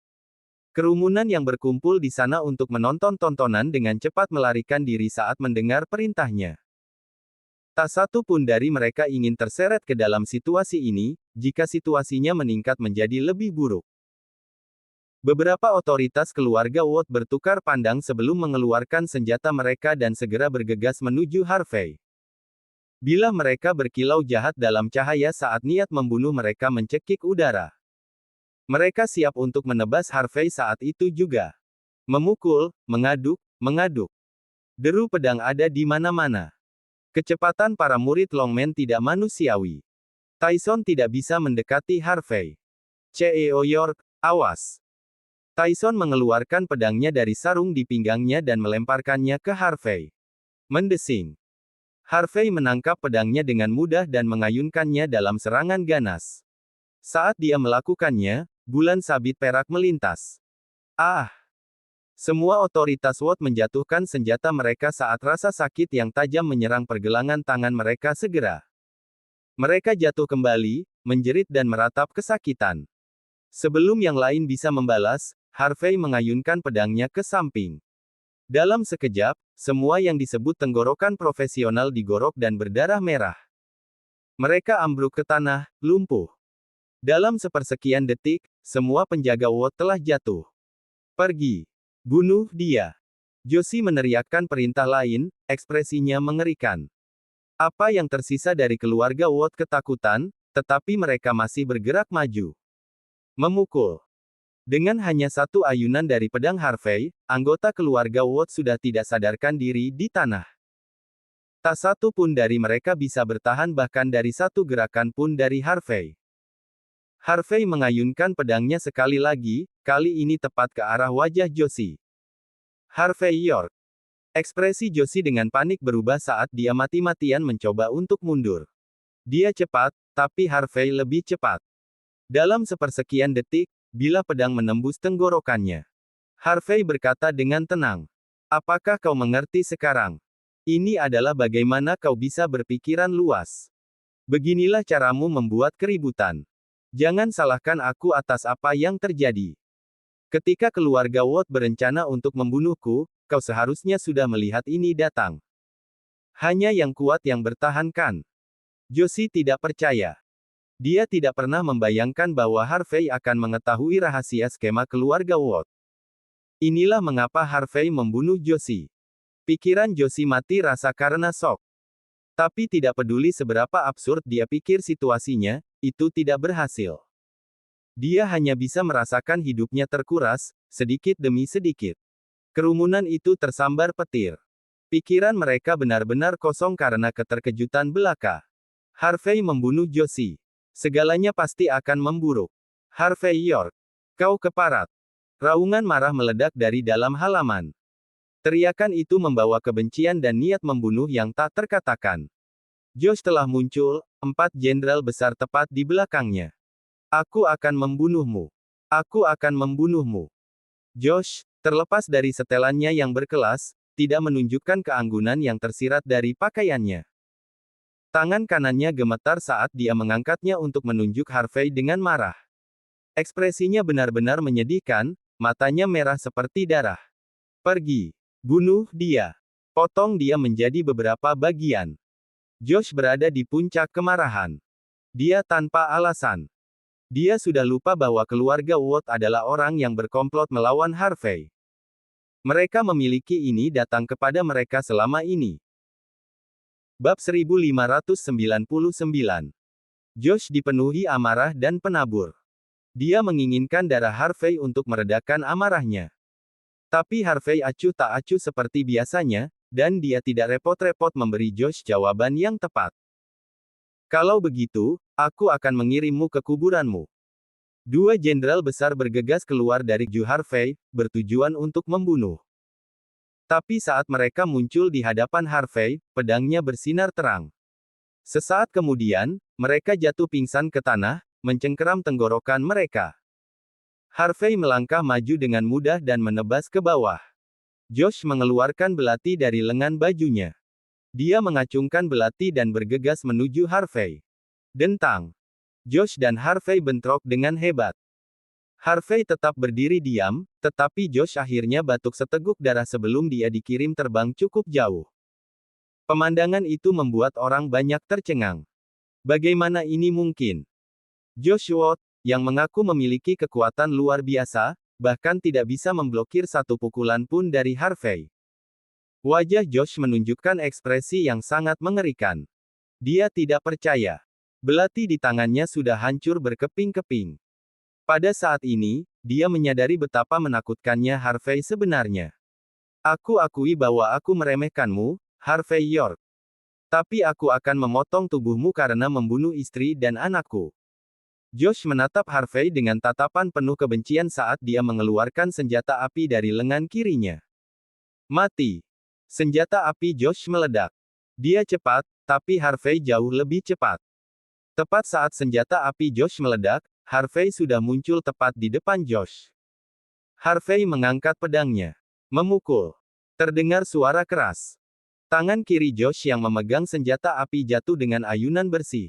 Speaker 2: Kerumunan yang berkumpul di sana untuk menonton tontonan dengan cepat melarikan diri saat mendengar perintahnya. Tak satu pun dari mereka ingin terseret ke dalam situasi ini, jika situasinya meningkat menjadi lebih buruk. Beberapa otoritas keluarga Watt bertukar pandang sebelum mengeluarkan senjata mereka dan segera bergegas menuju Harvey. Bilah mereka berkilau jahat dalam cahaya saat niat membunuh mereka mencekik udara. Mereka siap untuk menebas Harvey saat itu juga. Memukul, mengaduk, mengaduk. Deru pedang ada di mana-mana. Kecepatan para murid Longman tidak manusiawi. Tyson tidak bisa mendekati Harvey. CEO York, awas. Tyson mengeluarkan pedangnya dari sarung di pinggangnya dan melemparkannya ke Harvey. Mendesing. Harvey menangkap pedangnya dengan mudah dan mengayunkannya dalam serangan ganas. Saat dia melakukannya, bulan sabit perak melintas. Ah! Semua otoritas Watt menjatuhkan senjata mereka saat rasa sakit yang tajam menyerang pergelangan tangan mereka segera. Mereka jatuh kembali, menjerit dan meratap kesakitan. Sebelum yang lain bisa membalas, Harvey mengayunkan pedangnya ke samping. Dalam sekejap, semua yang disebut tenggorokan profesional digorok dan berdarah merah. Mereka ambruk ke tanah, lumpuh. Dalam sepersekian detik, semua penjaga Watt telah jatuh. Pergi. Bunuh dia. Josie meneriakkan perintah lain, ekspresinya mengerikan. Apa yang tersisa dari keluarga Watt ketakutan, tetapi mereka masih bergerak maju. Memukul. Dengan hanya satu ayunan dari pedang Harvey, anggota keluarga Watt sudah tidak sadarkan diri di tanah. Tak satu pun dari mereka bisa bertahan bahkan dari satu gerakan pun dari Harvey. Harvey mengayunkan pedangnya sekali lagi, kali ini tepat ke arah wajah Josie. Harvey York. Ekspresi Josie dengan panik berubah saat dia mati-matian mencoba untuk mundur. Dia cepat, tapi Harvey lebih cepat. Dalam sepersekian detik, bila pedang menembus tenggorokannya, Harvey berkata dengan tenang, "Apakah kau mengerti sekarang? Ini adalah bagaimana kau bisa berpikiran luas. Beginilah caramu membuat keributan. Jangan salahkan aku atas apa yang terjadi. Ketika keluarga Watt berencana untuk membunuhku, kau seharusnya sudah melihat ini datang. Hanya yang kuat yang bertahankan." Josie tidak percaya. Dia tidak pernah membayangkan bahwa Harvey akan mengetahui rahasia skema keluarga Watt. Inilah mengapa Harvey membunuh Josie. Pikiran Josie mati rasa karena shock. Tapi tidak peduli seberapa absurd dia pikir situasinya, itu tidak berhasil. Dia hanya bisa merasakan hidupnya terkuras, sedikit demi sedikit. Kerumunan itu tersambar petir. Pikiran mereka benar-benar kosong karena keterkejutan belaka. Harvey membunuh Josie. Segalanya pasti akan memburuk. Harvey York, kau keparat. Raungan marah meledak dari dalam halaman. Teriakan itu membawa kebencian dan niat membunuh yang tak terkatakan. Josh telah muncul, 4 jenderal besar tepat di belakangnya. Aku akan membunuhmu. Aku akan membunuhmu. Josh, terlepas dari setelannya yang berkelas, tidak menunjukkan keanggunan yang tersirat dari pakaiannya. Tangan kanannya gemetar saat dia mengangkatnya untuk menunjuk Harvey dengan marah. Ekspresinya benar-benar menyedihkan, matanya merah seperti darah. Pergi. Bunuh dia. Potong dia menjadi beberapa bagian. Josh berada di puncak kemarahan. Dia tanpa alasan. Dia sudah lupa bahwa keluarga Watt adalah orang yang berkomplot melawan Harvey. Mereka memiliki ini datang kepada mereka selama ini. Bab 1599. Josh dipenuhi amarah dan penabur. Dia menginginkan darah Harvey untuk meredakan amarahnya. Tapi Harvey acuh tak acuh seperti biasanya, dan dia tidak repot-repot memberi Josh jawaban yang tepat. Kalau begitu, aku akan mengirimmu ke kuburanmu. 2 jenderal besar bergegas keluar dari Ju Harvey, bertujuan untuk membunuh. Tapi saat mereka muncul di hadapan Harvey, pedangnya bersinar terang. Sesaat kemudian, mereka jatuh pingsan ke tanah, mencengkeram tenggorokan mereka. Harvey melangkah maju dengan mudah dan menebas ke bawah. Josh mengeluarkan belati dari lengan bajunya. Dia mengacungkan belati dan bergegas menuju Harvey. Dentang. Josh dan Harvey bentrok dengan hebat. Harvey tetap berdiri diam, tetapi Josh akhirnya batuk seteguk darah sebelum dia dikirim terbang cukup jauh. Pemandangan itu membuat orang banyak tercengang. Bagaimana ini mungkin? Josh Watt, yang mengaku memiliki kekuatan luar biasa, bahkan tidak bisa memblokir satu pukulan pun dari Harvey. Wajah Josh menunjukkan ekspresi yang sangat mengerikan. Dia tidak percaya. Belati di tangannya sudah hancur berkeping-keping. Pada saat ini, dia menyadari betapa menakutkannya Harvey sebenarnya. Aku akui bahwa aku meremehkanmu, Harvey York. Tapi aku akan memotong tubuhmu karena membunuh istri dan anakku. Josh menatap Harvey dengan tatapan penuh kebencian saat dia mengeluarkan senjata api dari lengan kirinya. Mati. Senjata api Josh meledak. Dia cepat, tapi Harvey jauh lebih cepat. Tepat saat senjata api Josh meledak, Harvey sudah muncul tepat di depan Josh. Harvey mengangkat pedangnya. Memukul. Terdengar suara keras. Tangan kiri Josh yang memegang senjata api jatuh dengan ayunan bersih.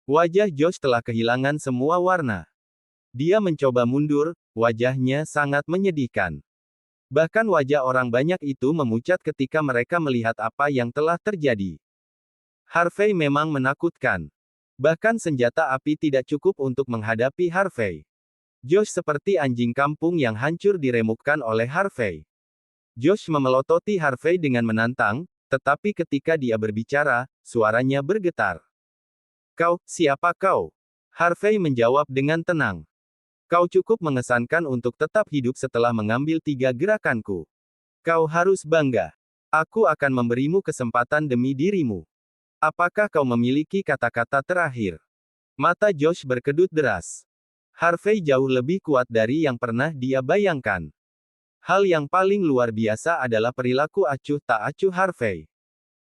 Speaker 2: Wajah Josh telah kehilangan semua warna. Dia mencoba mundur, wajahnya sangat menyedihkan. Bahkan wajah orang banyak itu memucat ketika mereka melihat apa yang telah terjadi. Harvey memang menakutkan. Bahkan senjata api tidak cukup untuk menghadapi Harvey. Josh seperti anjing kampung yang hancur diremukkan oleh Harvey. Josh memelototi Harvey dengan menantang, tetapi ketika dia berbicara, suaranya bergetar. Kau, siapa kau? Harvey menjawab dengan tenang. Kau cukup mengesankan untuk tetap hidup setelah mengambil 3 gerakanku. Kau harus bangga. Aku akan memberimu kesempatan demi dirimu. Apakah kau memiliki kata-kata terakhir? Mata Josh berkedut deras. Harvey jauh lebih kuat dari yang pernah dia bayangkan. Hal yang paling luar biasa adalah perilaku acuh tak acuh Harvey.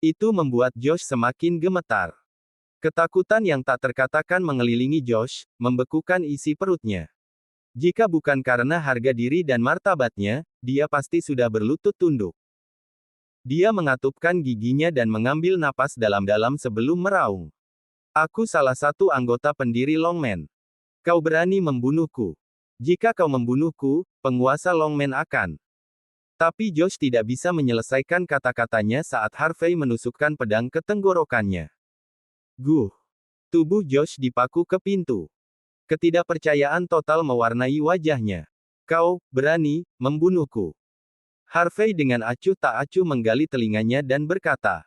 Speaker 2: Itu membuat Josh semakin gemetar. Ketakutan yang tak terkatakan mengelilingi Josh, membekukan isi perutnya. Jika bukan karena harga diri dan martabatnya, dia pasti sudah berlutut tunduk. Dia mengatupkan giginya dan mengambil napas dalam-dalam sebelum meraung. Aku salah satu anggota pendiri Longman. Kau berani membunuhku. Jika kau membunuhku, penguasa Longman akan. Tapi Josh tidak bisa menyelesaikan kata-katanya saat Harvey menusukkan pedang ke tenggorokannya. Guh! Tubuh Josh dipaku ke pintu. Ketidakpercayaan total mewarnai wajahnya. Kau berani membunuhku. Harvey dengan acuh tak acuh menggali telinganya dan berkata,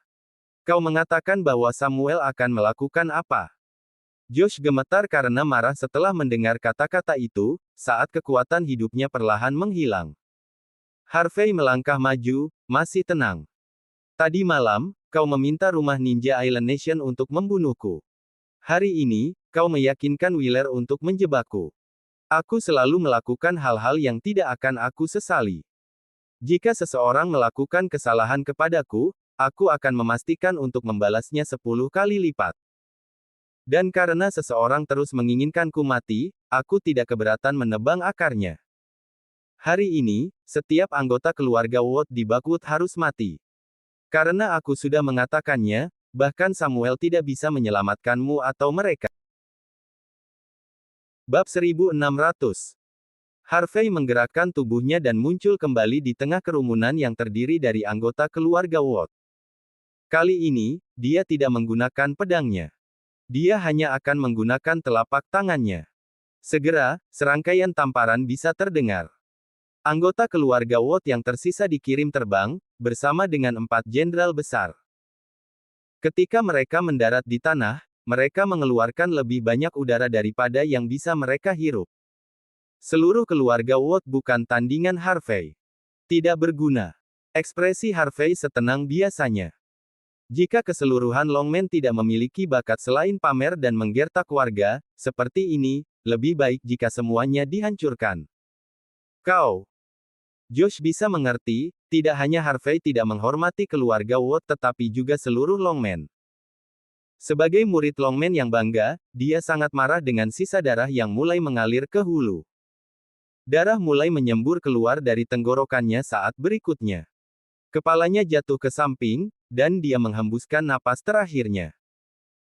Speaker 2: kau mengatakan bahwa Samuel akan melakukan apa? Josh gemetar karena marah setelah mendengar kata-kata itu, saat kekuatan hidupnya perlahan menghilang. Harvey melangkah maju, masih tenang. Tadi malam, kau meminta rumah Ninja Island Nation untuk membunuhku. Hari ini, kau meyakinkan Wheeler untuk menjebakku. Aku selalu melakukan hal-hal yang tidak akan aku sesali. Jika seseorang melakukan kesalahan kepadaku, aku akan memastikan untuk membalasnya 10 kali lipat. Dan karena seseorang terus menginginkanku mati, aku tidak keberatan menebang akarnya. Hari ini, setiap anggota keluarga Watt di Buckwood harus mati. Karena aku sudah mengatakannya, bahkan Samuel tidak bisa menyelamatkanmu atau mereka. Bab 1600. Harvey menggerakkan tubuhnya dan muncul kembali di tengah kerumunan yang terdiri dari anggota keluarga Watt. Kali ini, dia tidak menggunakan pedangnya. Dia hanya akan menggunakan telapak tangannya. Segera, serangkaian tamparan bisa terdengar. Anggota keluarga Watt yang tersisa dikirim terbang, bersama dengan 4 jenderal besar. Ketika mereka mendarat di tanah, mereka mengeluarkan lebih banyak udara daripada yang bisa mereka hirup. Seluruh keluarga Watt bukan tandingan Harvey. Tidak berguna. Ekspresi Harvey setenang biasanya. Jika keseluruhan Longman tidak memiliki bakat selain pamer dan menggertak warga, seperti ini, lebih baik jika semuanya dihancurkan. Kau. Josh bisa mengerti, tidak hanya Harvey tidak menghormati keluarga Watt tetapi juga seluruh Longman. Sebagai murid Longman yang bangga, dia sangat marah dengan sisa darah yang mulai mengalir ke hulu. Darah mulai menyembur keluar dari tenggorokannya saat berikutnya. Kepalanya jatuh ke samping, dan dia menghembuskan napas terakhirnya.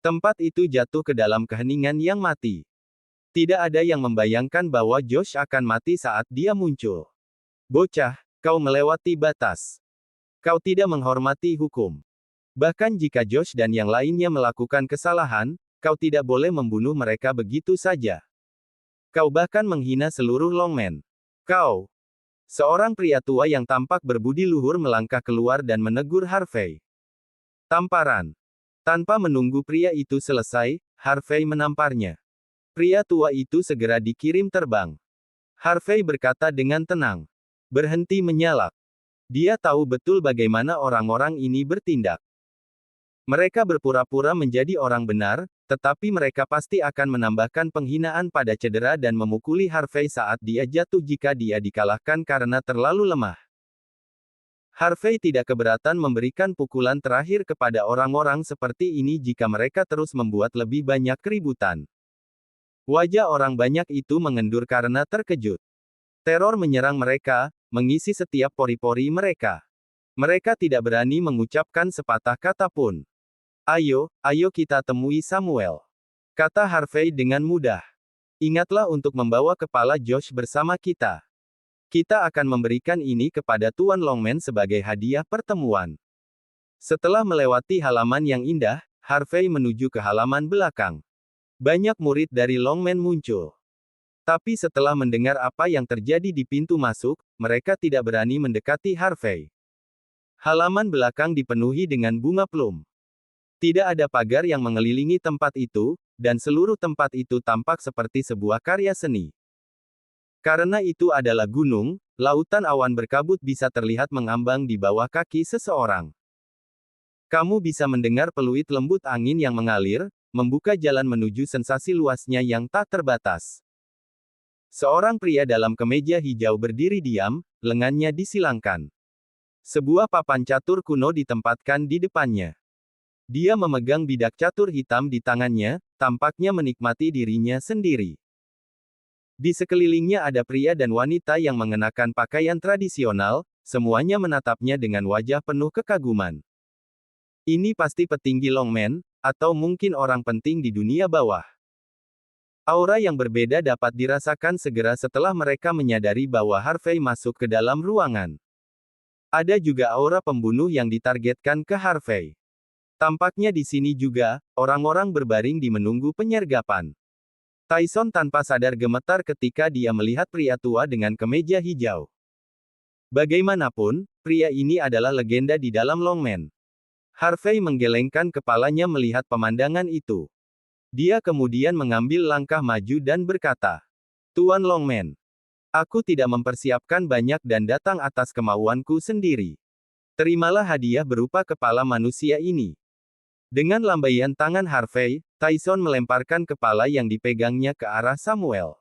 Speaker 2: Tempat itu jatuh ke dalam keheningan yang mati. Tidak ada yang membayangkan bahwa Josh akan mati saat dia muncul. Bocah, kau melewati batas. Kau tidak menghormati hukum. Bahkan jika Josh dan yang lainnya melakukan kesalahan, kau tidak boleh membunuh mereka begitu saja. Kau bahkan menghina seluruh Longman. Kau. Seorang pria tua yang tampak berbudi luhur melangkah keluar dan menegur Harvey. Tamparan. Tanpa menunggu pria itu selesai, Harvey menamparnya. Pria tua itu segera dikirim terbang. Harvey berkata dengan tenang. Berhenti menyalak. Dia tahu betul bagaimana orang-orang ini bertindak. Mereka berpura-pura menjadi orang benar, tetapi mereka pasti akan menambahkan penghinaan pada cedera dan memukuli Harvey saat dia jatuh jika dia dikalahkan karena terlalu lemah. Harvey tidak keberatan memberikan pukulan terakhir kepada orang-orang seperti ini jika mereka terus membuat lebih banyak keributan. Wajah orang banyak itu mengendur karena terkejut. Teror menyerang mereka, mengisi setiap pori-pori mereka. Mereka tidak berani mengucapkan sepatah kata pun. Ayo, ayo kita temui Samuel. Kata Harvey dengan mudah. Ingatlah untuk membawa kepala Josh bersama kita. Kita akan memberikan ini kepada Tuan Longman sebagai hadiah pertemuan. Setelah melewati halaman yang indah, Harvey menuju ke halaman belakang. Banyak murid dari Longman muncul. Tapi setelah mendengar apa yang terjadi di pintu masuk, mereka tidak berani mendekati Harvey. Halaman belakang dipenuhi dengan bunga plum. Tidak ada pagar yang mengelilingi tempat itu, dan seluruh tempat itu tampak seperti sebuah karya seni. Karena itu adalah gunung, lautan awan berkabut bisa terlihat mengambang di bawah kaki seseorang. Kamu bisa mendengar peluit lembut angin yang mengalir, membuka jalan menuju sensasi luasnya yang tak terbatas. Seorang pria dalam kemeja hijau berdiri diam, lengannya disilangkan. Sebuah papan catur kuno ditempatkan di depannya. Dia memegang bidak catur hitam di tangannya, tampaknya menikmati dirinya sendiri. Di sekelilingnya ada pria dan wanita yang mengenakan pakaian tradisional, semuanya menatapnya dengan wajah penuh kekaguman. Ini pasti petinggi Longmen, atau mungkin orang penting di dunia bawah. Aura yang berbeda dapat dirasakan segera setelah mereka menyadari bahwa Harvey masuk ke dalam ruangan. Ada juga aura pembunuh yang ditargetkan ke Harvey. Tampaknya di sini juga, orang-orang berbaring di menunggu penyergapan. Tyson tanpa sadar gemetar ketika dia melihat pria tua dengan kemeja hijau. Bagaimanapun, pria ini adalah legenda di dalam Longmen. Harvey menggelengkan kepalanya melihat pemandangan itu. Dia kemudian mengambil langkah maju dan berkata, "Tuan Longmen, aku tidak mempersiapkan banyak dan datang atas kemauanku sendiri. Terimalah hadiah berupa kepala manusia ini." Dengan lambaian tangan Harvey, Tyson melemparkan kepala yang dipegangnya ke arah Samuel.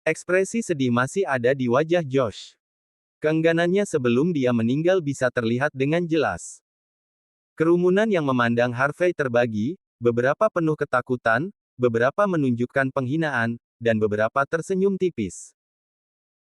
Speaker 2: Ekspresi sedih masih ada di wajah Josh. Keengganannya sebelum dia meninggal bisa terlihat dengan jelas. Kerumunan yang memandang Harvey terbagi, beberapa penuh ketakutan, beberapa menunjukkan penghinaan, dan beberapa tersenyum tipis.